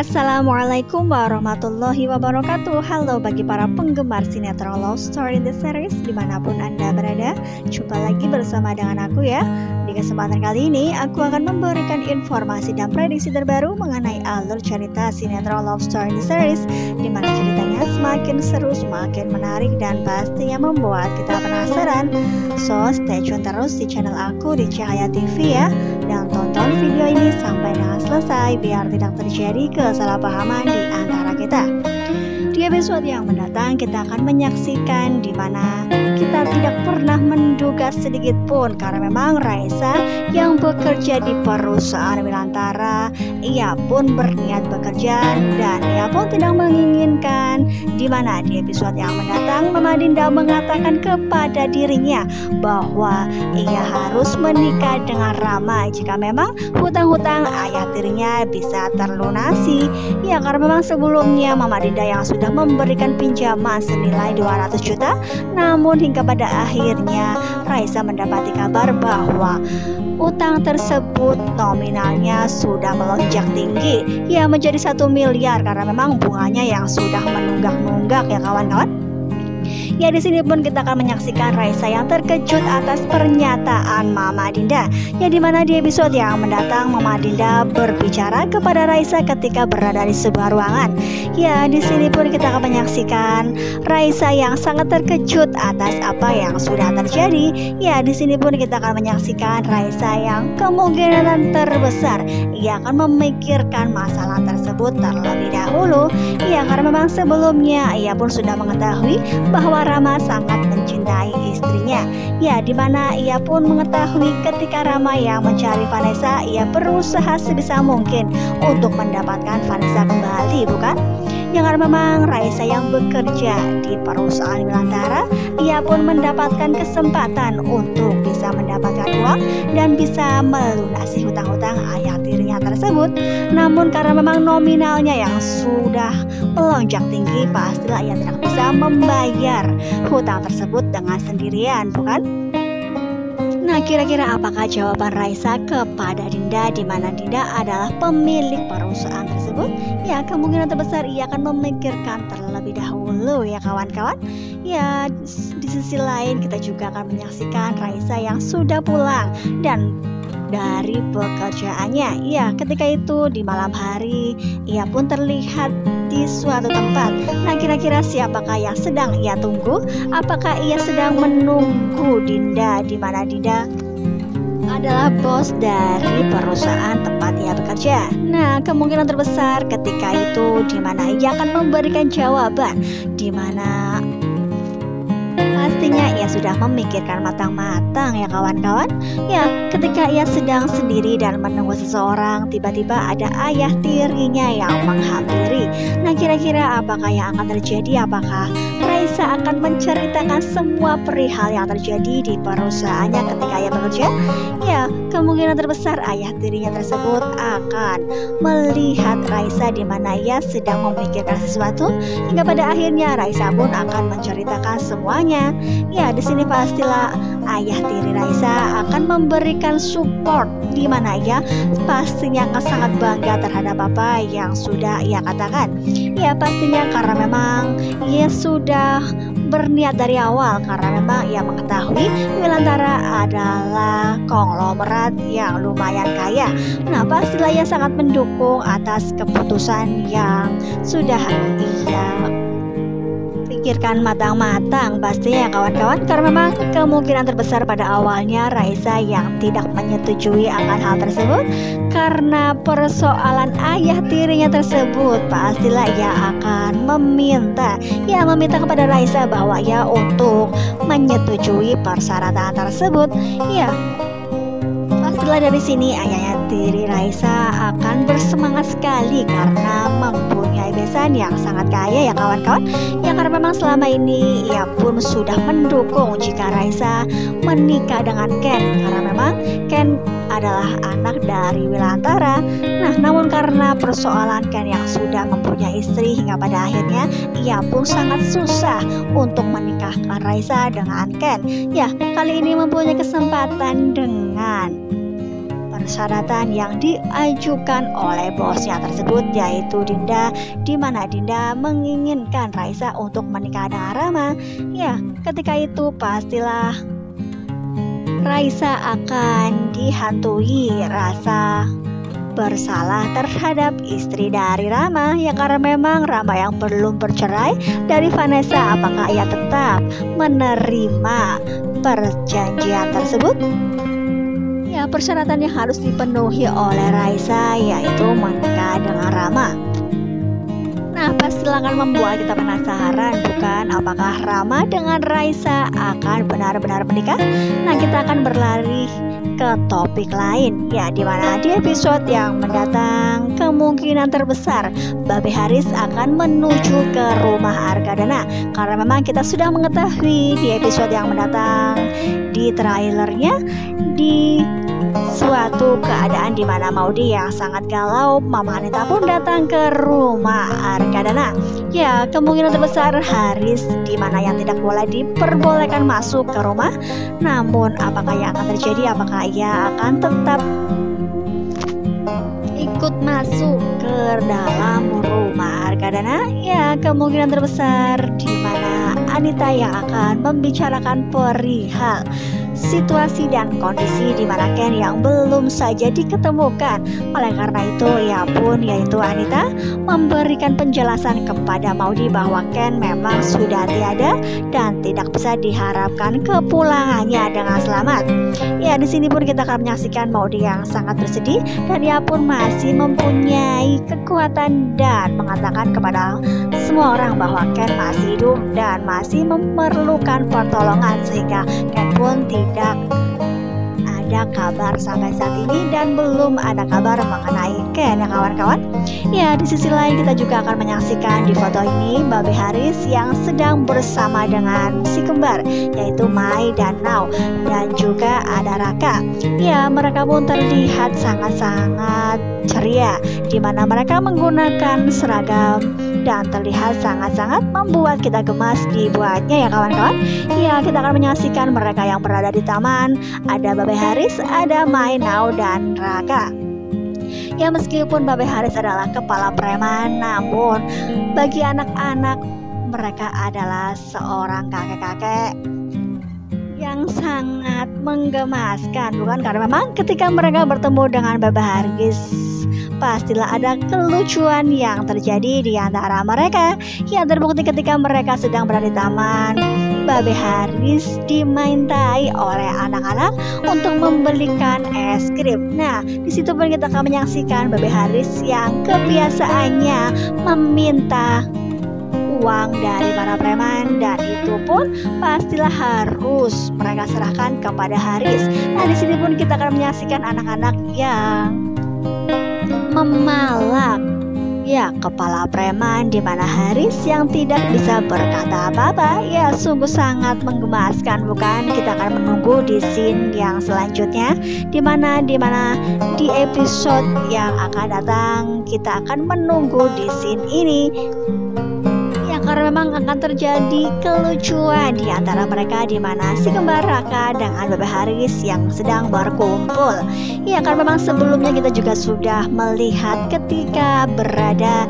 Assalamualaikum warahmatullahi wabarakatuh. Halo bagi para penggemar sinetron Love Story The Series dimanapun Anda berada. Jumpa lagi bersama dengan aku ya. Di kesempatan kali ini aku akan memberikan informasi dan prediksi terbaru mengenai alur cerita sinetron Love Story The Series, dimana ceritanya semakin seru, semakin menarik, dan pastinya membuat kita penasaran. So stay tune terus di channel aku di Cahaya TV ya, dan tonton video ini sampai dengan selesai biar tidak terjadi kesalahpahaman di antara kita. Di episode yang mendatang kita akan menyaksikan di mana kita tidak pernah menduga sedikit pun, karena memang Raisa yang bekerja di perusahaan Wilantara, ia pun berniat bekerja dan ia pun tidak menginginkan, di mana di episode yang mendatang Mama Dinda mengatakan kepada dirinya bahwa ia harus menikah dengan Rama jika memang hutang-hutang ayah tirinya bisa terlunasi. Ya, karena memang sebelumnya Mama Dinda yang sudah memberikan pinjaman senilai 200 juta, namun hingga pada akhirnya Raisa mendapati kabar bahwa utang tersebut nominalnya sudah melonjak tinggi, ya menjadi 1 miliar, karena memang bunganya yang sudah menunggak-nunggak ya kawan-kawan. Ya, di sini pun kita akan menyaksikan Raisa yang terkejut atas pernyataan Mama Dinda. Ya, dimana di episode yang mendatang Mama Dinda berbicara kepada Raisa ketika berada di sebuah ruangan. Ya, di sini pun kita akan menyaksikan Raisa yang sangat terkejut atas apa yang sudah terjadi. Ya, di sini pun kita akan menyaksikan Raisa yang kemungkinan terbesar ia akan memikirkan masalah tersebut terlebih dahulu. Ya, karena memang sebelumnya ia pun sudah mengetahui bahwa Rama sangat mencintai istrinya. Ya, dimana ia pun mengetahui ketika Rama yang mencari Vanessa, ia berusaha sebisa mungkin untuk mendapatkan Vanessa kembali, bukan? Yang karena memang Raisa yang bekerja di perusahaan Wilantara, ia pun mendapatkan kesempatan untuk bisa mendapatkan uang dan bisa melunasi hutang-hutang ayah tirinya tersebut. Namun karena memang nominalnya yang sudah melonjak tinggi, pastilah ia tidak bisa membayar hutang tersebut dengan sendirian, bukan? Nah, kira-kira apakah jawaban Raisa kepada Dinda, di mana Dinda adalah pemilik perusahaan tersebut? Ya, kemungkinan terbesar ia akan memikirkan terlebih dahulu ya kawan-kawan. Ya, di sisi lain kita juga akan menyaksikan Raisa yang sudah pulang dan dari pekerjaannya. Ya, ketika itu di malam hari ia pun terlihat di suatu tempat. Nah, kira-kira siapakah yang sedang ia tunggu? Apakah ia sedang menunggu Dinda, di mana Dinda adalah bos dari perusahaan tempat ia bekerja? Nah, kemungkinan terbesar ketika itu di mana ia akan memberikan jawaban, di mana pastinya ia sudah memikirkan matang-matang ya kawan-kawan. Ya, ketika ia sedang sendiri dan menunggu seseorang, tiba-tiba ada ayah tirinya yang menghampiri. Nah, kira-kira apakah yang akan terjadi? Apakah Raisa akan menceritakan semua perihal yang terjadi di perusahaannya ketika ia bekerja? Ya, kemungkinan terbesar ayah tirinya tersebut akan melihat Raisa di mana ia sedang memikirkan sesuatu, hingga pada akhirnya Raisa pun akan menceritakan semuanya. Ya, di sini pastilah ayah tiri Raisa akan memberikan support, di mana ia pastinya akan sangat bangga terhadap apa yang sudah ia katakan. Ya, pastinya karena memang ia sudah berniat dari awal, karena memang ia mengetahui Wilantara adalah konglomerat yang lumayan kaya. Nah, pastilah ia sangat mendukung atas keputusan yang sudah ia pikirkan matang-matang pastinya ya kawan-kawan, karena memang kemungkinan terbesar pada awalnya Raisa yang tidak menyetujui akan hal tersebut karena persoalan ayah tirinya tersebut. Pastilah ia akan meminta kepada Raisa bahwa ya untuk menyetujui persyaratan tersebut. Ya, pastilah dari sini ayah tiri Raisa akan bersemangat sekali karena mempunyai besan yang sangat kaya ya kawan-kawan. Ya, karena memang selama ini ia pun sudah mendukung jika Raisa menikah dengan Ken, karena memang Ken adalah anak dari Wilantara. Nah, namun karena persoalan Ken yang sudah mempunyai istri, hingga pada akhirnya ia pun sangat susah untuk menikahkan Raisa dengan Ken. Ya, kali ini mempunyai kesempatan dengan persyaratan yang diajukan oleh bosnya tersebut, yaitu Dinda, di mana Dinda menginginkan Raisa untuk menikah dengan Rama. Ya, ketika itu pastilah Raisa akan dihantui rasa bersalah terhadap istri dari Rama, ya karena memang Rama yang belum bercerai dari Vanessa, apakah ia tetap menerima perjanjian tersebut? Ya, persyaratan yang harus dipenuhi oleh Raisa yaitu menikah dengan Rama. Nah, pastilah akan membuat kita penasaran, bukan? Apakah Rama dengan Raisa akan benar-benar menikah? Nah, kita akan berlari ke topik lain, ya, dimana di episode yang mendatang kemungkinan terbesar Babe Haris akan menuju ke rumah Argadana, karena memang kita sudah mengetahui di episode yang mendatang di trailernya, di suatu keadaan di mana Maudy yang sangat galau, Mama Anita pun datang ke rumah Argadana. Ya, kemungkinan terbesar Haris di mana yang tidak boleh diperbolehkan masuk ke rumah. Namun apakah yang akan terjadi? Apakah ia akan tetap ikut masuk ke dalam rumah Argadana? Ya, kemungkinan terbesar di mana Anita yang akan membicarakan perihal situasi dan kondisi di mana Ken yang belum saja diketemukan. Oleh karena itu, ia pun yaitu Anita memberikan penjelasan kepada Maudy bahwa Ken memang sudah tiada dan tidak bisa diharapkan kepulangannya dengan selamat. Ya, di sini pun kita akan menyaksikan Maudy yang sangat bersedih dan ia pun masih mempunyai kekuatan dan mengatakan kepada semua orang bahwa Ken masih hidup dan masih memerlukan pertolongan, sehingga Ken pun tidak ada kabar sampai saat ini dan belum ada kabar mengenai Ken, ya kawan-kawan. Ya, di sisi lain kita juga akan menyaksikan di foto ini Babe Haris yang sedang bersama dengan si kembar, yaitu Mai dan Nau, dan juga ada Raka. Ya, mereka pun terlihat sangat-sangat ceria, di mana mereka menggunakan seragam dan terlihat sangat-sangat membuat kita gemas dibuatnya, ya kawan-kawan. Ya, kita akan menyaksikan mereka yang berada di taman. Ada Babe Haris, ada Mai, Nau, dan Raka. Ya, meskipun Babe Haris adalah kepala preman, namun bagi anak-anak mereka adalah seorang kakek-kakek yang sangat menggemaskan, bukan? Karena memang ketika mereka bertemu dengan Babe Haris, pastilah ada kelucuan yang terjadi di antara mereka, yang terbukti ketika mereka sedang berada di taman. Babe Haris dimintai oleh anak-anak untuk membelikan es krim. Nah, di situ pun kita akan menyaksikan Babe Haris yang kebiasaannya meminta uang dari para preman, dan itu pun pastilah harus mereka serahkan kepada Haris. Nah, di sini pun kita akan menyaksikan anak-anak yang memalak, ya, kepala preman, di mana Haris yang tidak bisa berkata apa-apa. Ya, sungguh sangat menggemaskan, bukan? Kita akan menunggu di scene yang selanjutnya, di mana di episode yang akan datang kita akan menunggu di scene ini. Karena memang akan terjadi kelucuan di antara mereka, di mana si kembar Raka dengan Babe Haris yang sedang berkumpul. Ya, karena memang sebelumnya kita juga sudah melihat ketika berada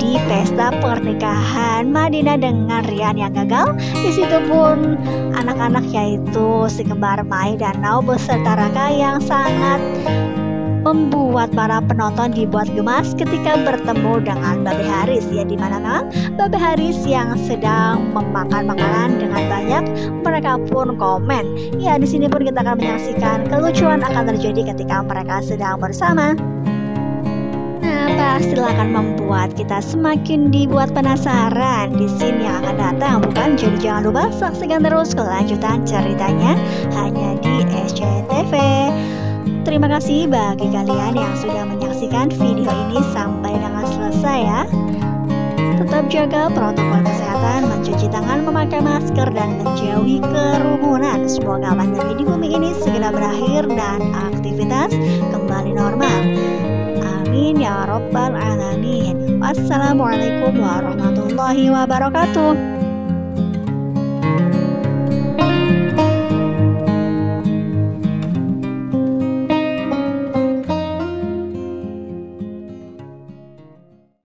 di pesta pernikahan Madina dengan Rian yang gagal. Di situ pun anak-anak yaitu si kembar Mai dan Nau beserta Raka yang sangat membuat para penonton dibuat gemas ketika bertemu dengan Babe Haris, ya, di mana memang Babe Haris yang sedang memakan makanan dengan banyak, mereka pun komen. Ya, di sini pun kita akan menyaksikan kelucuan akan terjadi ketika mereka sedang bersama. Nah, pastilah akan membuat kita semakin dibuat penasaran di scene yang akan datang, bukan? Jadi jangan lupa saksikan terus kelanjutan ceritanya hanya di SCTV. Terima kasih bagi kalian yang sudah menyaksikan video ini sampai dengan selesai, ya. Tetap jaga protokol kesehatan, mencuci tangan, memakai masker, dan menjauhi kerumunan. Semoga pandemi di bumi ini segera berakhir dan aktivitas kembali normal. Amin ya Rabbal Alamin. Wassalamualaikum warahmatullahi wabarakatuh.